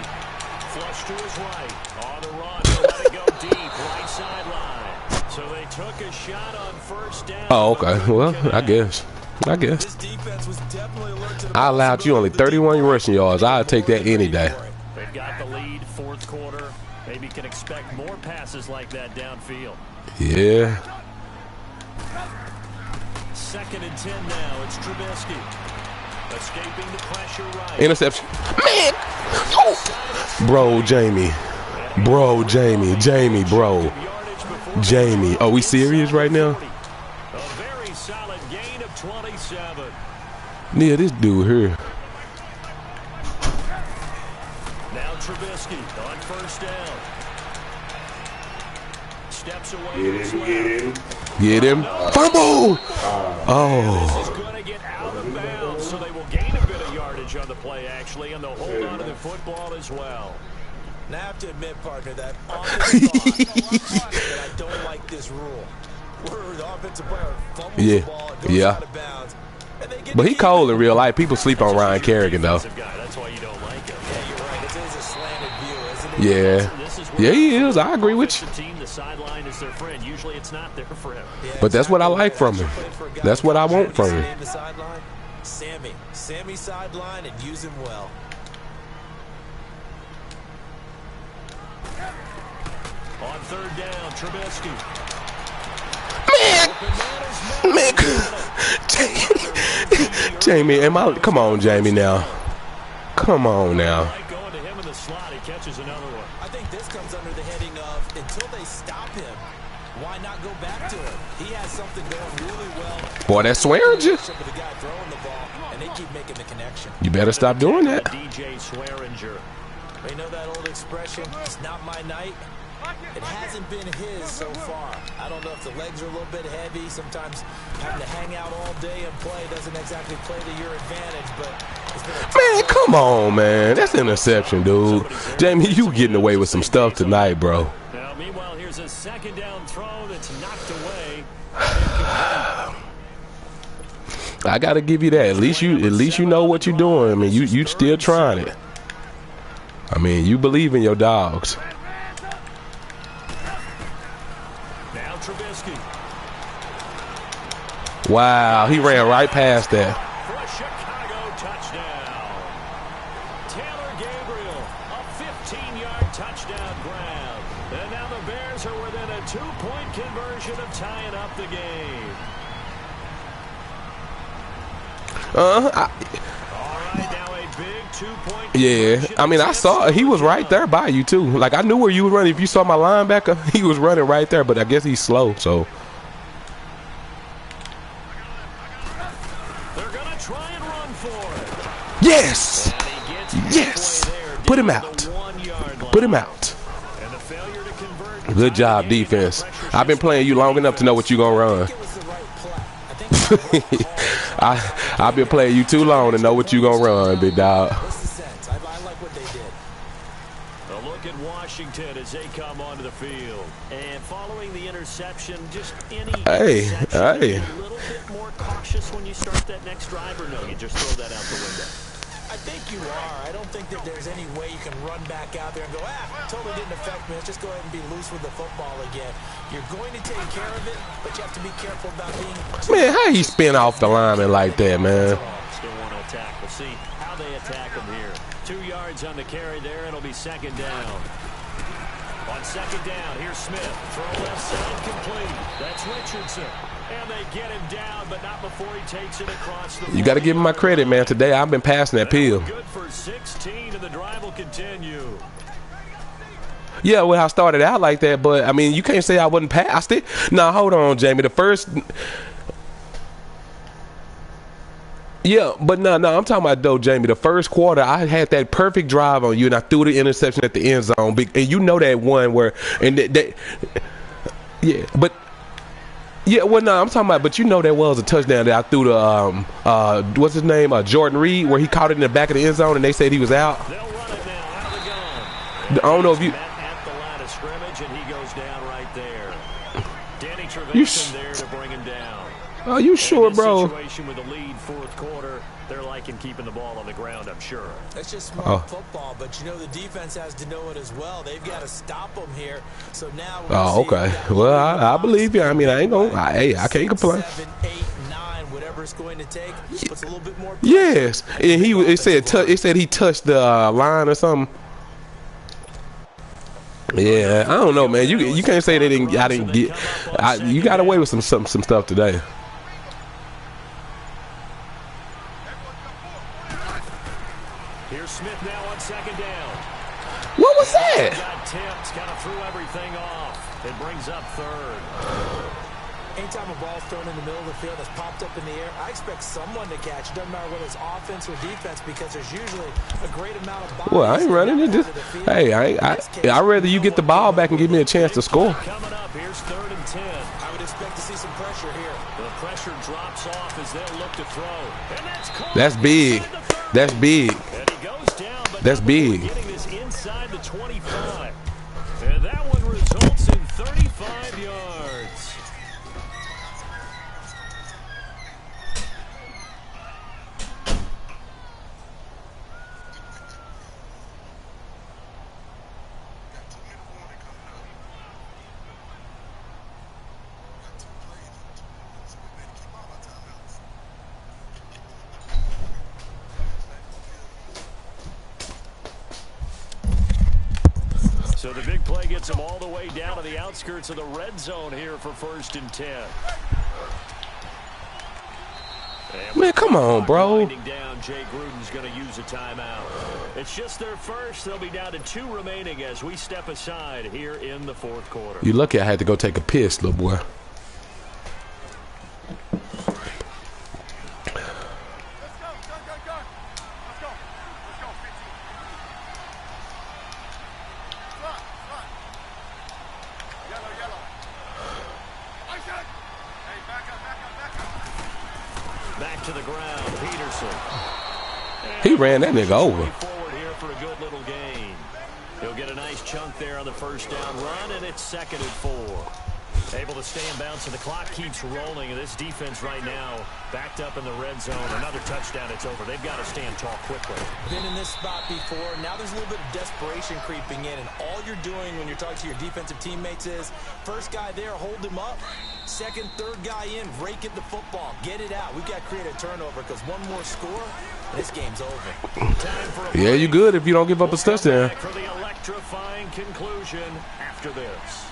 Flush to his right. On the run. He'll let it go deep. Right sideline. So they took a shot on first down. Oh, okay. Well, I guess. This defense was definitely alert to the I allowed you only 31 rushing yards. I'll take that any day. They've got the lead, fourth quarter. Maybe can expect more passes like that downfield. Yeah. 2nd and 10 now. It's Trubisky. Escaping the pressure right. Interception. Man. Oh. Bro, Jamie. Bro, Jamie. Jamie, bro. Jamie. Are we serious right now? A very solid gain of 27. Yeah, this dude here. Now Trubisky on first down. Steps away. Get him. Fumble. Oh. This is going to get out of bounds, so they will gain a bit of yardage on the play, actually, and they'll hold on to the football as well. Now I have to admit, partner, that I don't like this rule. Where the offensive player fumbles the ball, it goes out of bounds. But he cold in real life. People sleep on Ryan Kerrigan, though. That's why you don't like him. Yeah, you're right. It is a slanted view, isn't it? Yeah. Yeah, he is. I agree with you. The sideline is their friend. Usually it's not there for him. But that's what I like from him. That's what I want from him. Sammy sideline and use him well. On third down, Trubisky. Man, Jamie, come on, Jamie, now. Come on now. Going to him in the slot, he catches another one. I think this comes under the heading of until they stop him, why not go back to him? He has something going really well. Boy, that's swearing you. The guy throwing the ball, and they keep making the connection. You better stop doing that. DJ Swearinger. They know that old expression, it's not my night. It hasn't been his so far. I don't know if the legs are a little bit heavy. Sometimes having to hang out all day and play doesn't exactly play to your advantage, but it's been Man, come on, man. That's an interception, dude. Jamie, you getting away with some stuff tonight, bro. Now, meanwhile, here's a second down throw that's knocked away. I gotta give you that. At least you know what you're doing. I mean, you still trying it. I mean, you believe in your dogs. Now Trubisky. Wow, he ran right past that. For a Chicago touchdown. Taylor Gabriel, a 15-yard touchdown grab. And now the Bears are within a 2-point conversion of tying up the game. All right, now a big 2-point Yeah, I mean, I saw he was right there by you too. Like, I knew where you were running. If you saw my linebacker, he was running right there. But I guess he's slow, so. They're gonna try and run for it. Yes, yes. Put him out. Put him out. And the failure to convert. Good job, defense. I've been playing you long enough to know what you're gonna run. I've been playing you too long to know what you're gonna run, big dog. I like what they did. A look at Washington as they come onto the field. And following the interception, just any Hey. a little bit more cautious when you start that next drive, or no, you just throw that out the window? I think you are. I don't think that there's any way you can run back out there and go, totally didn't affect me. Let's just go ahead and be loose with the football again. You're going to take care of it, but you have to be careful about being... Man, how he spin off the lineman like that, man? Still want to attack. We'll see how they attack him here. 2 yards on the carry there. It'll be second down. On second down, here's Smith. Throw left side complete. That's Richardson. And they get him down, but not before he takes it across the... You got to give him my credit, man. Today I've been passing that pill. Good for 16, and the drive will continue. Yeah, well, I started out like that, but I mean, you can't say I wasn't past it. Now, hold on, Jamie. The first... Yeah, but no, I'm talking about, though, Jamie. The first quarter, I had that perfect drive on you, and I threw the interception at the end zone. And you know that one where... Yeah, but... Yeah, well, no, I'm talking about, but you know that was a touchdown that I threw to, what's his name, Jordan Reed, where he caught it in the back of the end zone, and they said he was out. They'll run it now, out of the gun. I don't know if you... At the line of scrimmage, and he goes down right there. Danny Trevathan there to bring him down. Are you sure, bro? Situation with the lead fourth quarter, they're liking keeping the ball on the ground, I'm sure. That's just smart football, but you know the defense has to know it as well. They've got to stop them here. So now okay. Well, I believe you. I mean, I ain't gonna. I can't complain. 7, 8, 9, whatever it's going to take. Puts a little bit more. Yes, and it said he touched the line or something. Yeah, I don't know, man. You can't say they didn't. I didn't get. You got away with some stuff today. Here's Smith now on second down. What was that? Got tipped, kind of threw everything off. It brings up third. Anytime a ball's thrown in the middle of the field that's popped up in the air, I expect someone to catch. It doesn't matter whether it's offense or defense because there's usually a great amount of bodies. Well, I ain't running it. Hey, I'd rather you get the ball back and give me a chance to score. Coming up, here's 3rd and 10. I would expect to see some pressure here. The pressure drops off as they'll look to throw. And that's big. That's big. And he goes down, but that's big. Getting this inside the 25. And that one results in 35 yards. So the big play gets them all the way down to the outskirts of the red zone here for 1st and 10. Man, come on, bro. Down, Jay Gruden's going to use a timeout. It's just their first. They'll be down to 2 remaining as we step aside here in the 4th quarter. You lucky I had to go take a piss, little boy. Back to the ground, Peterson. He ran that nigga over. Forward here for a good little gain. He'll get a nice chunk there on the 1st down run, and it's 2nd and 4. Able to stay in bounds, and the clock keeps rolling. And this defense right now backed up in the red zone. Another touchdown, it's over. They've got to stand tall quickly. Been in this spot before. Now there's a little bit of desperation creeping in, and all you're doing when you're talking to your defensive teammates is first guy there, hold him up. Second, third guy in, rake at the football. Get it out. We've got to create a turnover because one more score, this game's over. Yeah, you good if you don't give up a touchdown. For the electrifying conclusion after this.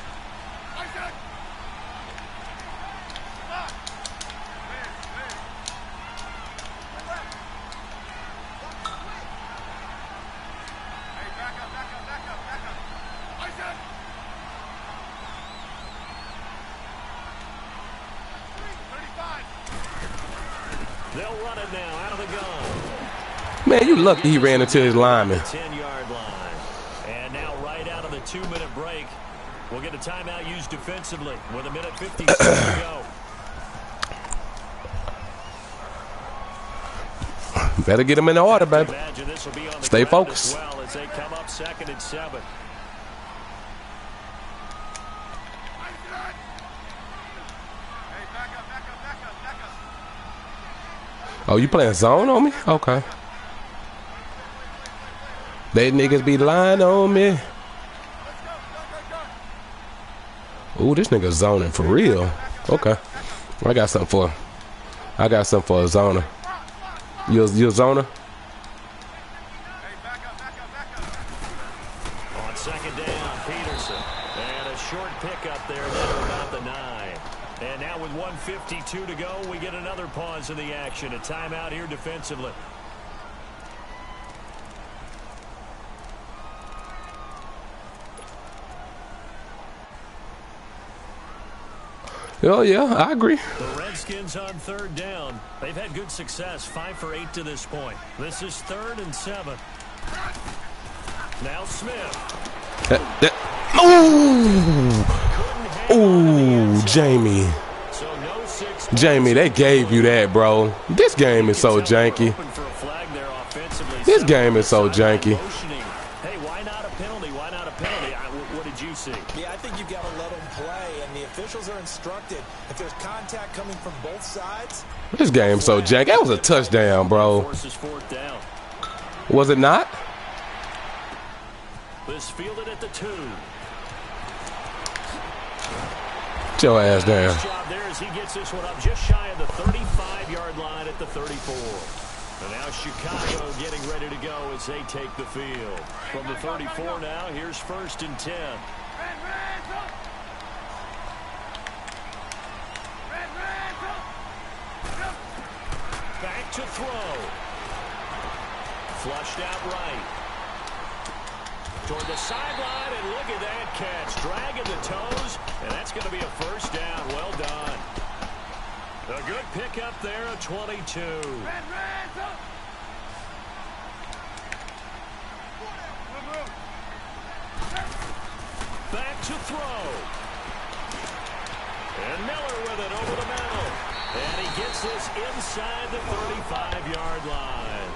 They'll run it now out of the gun. Man, you lucky he ran into his lineman. 10-yard line. And now right out of the 2-minute break, we'll get a timeout used defensively with 1:56 to go. Better get him in order, baby. Stay focused. Well, as they come up 2nd and 7. Oh, you playing zone on me? Okay. They niggas be lying on me. Ooh, this nigga zoning for real. Okay. I got something for a zoner. You a zoner? On 2nd down, Peterson. And a short pickup there down about the 9. And now with 1:52 to go, we get another pause in the action. A timeout here defensively. Oh, yeah, I agree. The Redskins on 3rd down. They've had good success, 5 for 8 to this point. This is 3rd and 7. Now Smith. Ooh, Jamie. Jamie, they gave you that, bro. This game is so janky. This game is so janky. Hey, why not a penalty? Why not a penalty? What did you see? Yeah, I think you've got to let them play, and the officials are instructed if there's contact coming from both sides. sides. This game so jank. That was a touchdown, bro. Forces fourth down. Was it not? This fielded at the 2. Get your ass down. Nice job there as he gets this one up just shy of the 35-yard line at the 34. And now Chicago getting ready to go as they take the field. From the 34 now, here's 1st and 10. Back to throw. Flushed out right. Toward the sideline, and look at that catch. Dragging the toes, and that's going to be a first down. Well done. A good pickup there, a 22. Back to throw. And Miller with it over the middle. And he gets this inside the 35-yard line.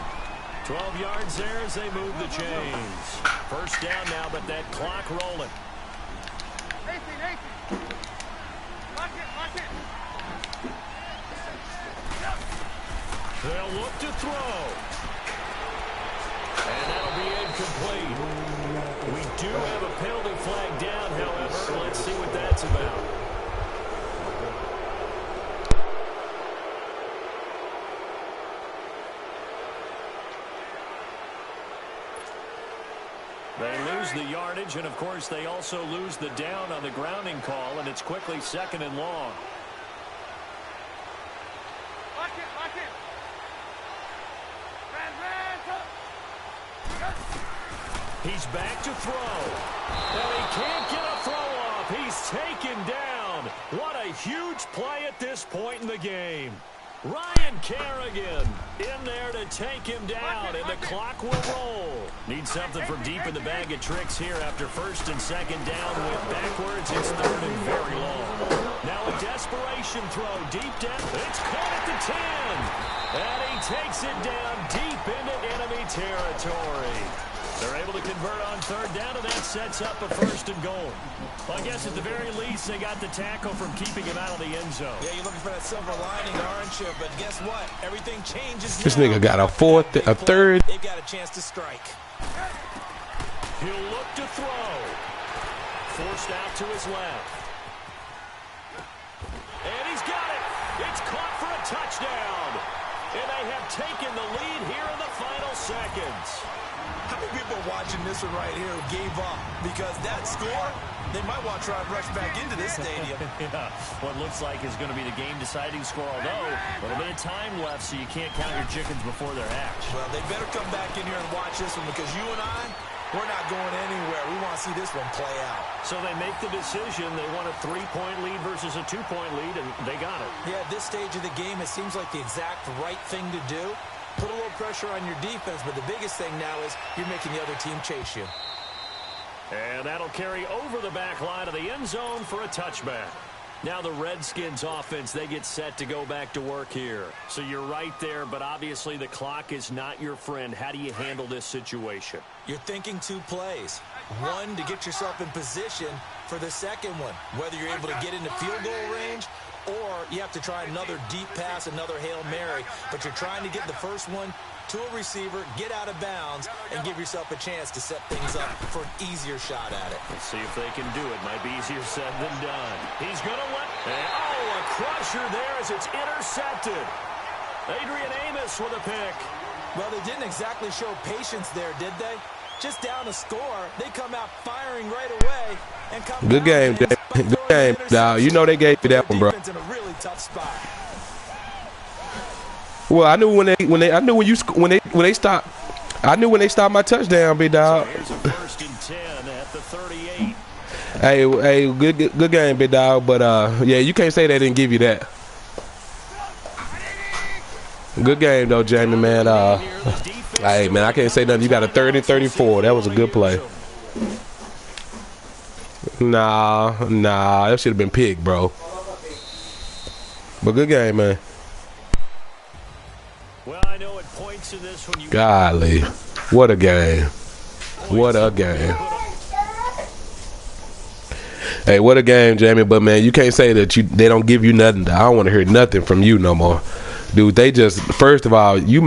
12 yards there as they move the chains. First down now, but that clock rolling. They'll look to throw. And that'll be incomplete. We do have a penalty flag down, however. Let's see what that's about. They lose the yardage, and of course they also lose the down on the grounding call, and it's quickly 2nd and long. He's back to throw. And he can't get a throw off. He's taken down. What a huge play at this point in the game. Ryan Kerrigan in there to take him down, and the clock will roll. Need something from deep in the bag of tricks here after 1st and 2nd down. Went backwards. It's 3rd and very long. Now a desperation throw deep down. It's caught at the 10. And he takes it down deep into enemy territory. They're able to convert on 3rd down, and that sets up a 1st and goal. Well, I guess at the very least, they got the tackle from keeping him out of the end zone. Yeah, you're looking for that silver lining, aren't you? But guess what? Everything changes This now. nigga got a 3rd. They've got a chance to strike. He'll look to throw. Forced out to his left. And he's got it. It's caught for a touchdown. And they have taken the lead here in the final seconds. How many people are watching this one right here who gave up? Because that score, they might want to try and rush back into this stadium. Yeah, what looks like is going to be the game-deciding score, although a little bit of time left, so you can't count your chickens before they're hatched. Well, they better come back in here and watch this one, because you and I, we're not going anywhere. We want to see this one play out. So they make the decision. They want a 3-point lead versus a 2-point lead, and they got it. Yeah, at this stage of the game, it seems like the exact right thing to do. Put a little pressure on your defense, but the biggest thing now is you're making the other team chase you. And that'll carry over the back line of the end zone for a touchback. Now the Redskins offense, they get set to go back to work here. So you're right there, but obviously the clock is not your friend. How do you handle this situation? You're thinking 2 plays. One, to get yourself in position for the second one, whether you're able to get into field goal range or you have to try another deep pass, another Hail Mary. But you're trying to get the first one to a receiver, get out of bounds, and give yourself a chance to set things up for an easier shot at it. Let's see if they can do it. Might be easier said than done. He's going to let... Oh, a crusher there as it's intercepted. Adrian Amos with a pick. Well, they didn't exactly show patience there, did they? Just down a score, they come out firing right away and come. Good game, Jay. Good game, dog. You know they gave you that one, bro. In a really tough spot. Well, I knew when they stopped. I knew when they stopped my touchdown, big dog. So here's a 1st and 10 at the 38. Hey, good game, big dog. But yeah, you can't say they didn't give you that. Good game though, Jamie, man. Hey, man, I can't say nothing. You got a 30-34. That was a good play. Nah, that should have been picked, bro. But good game, man. Well, I know at points in this when you Golly, what a game. What a game. Hey, what a game, Jamie. But, man, you can't say that they don't give you nothing. I don't want to hear nothing from you no more. Dude, they just, first of all, you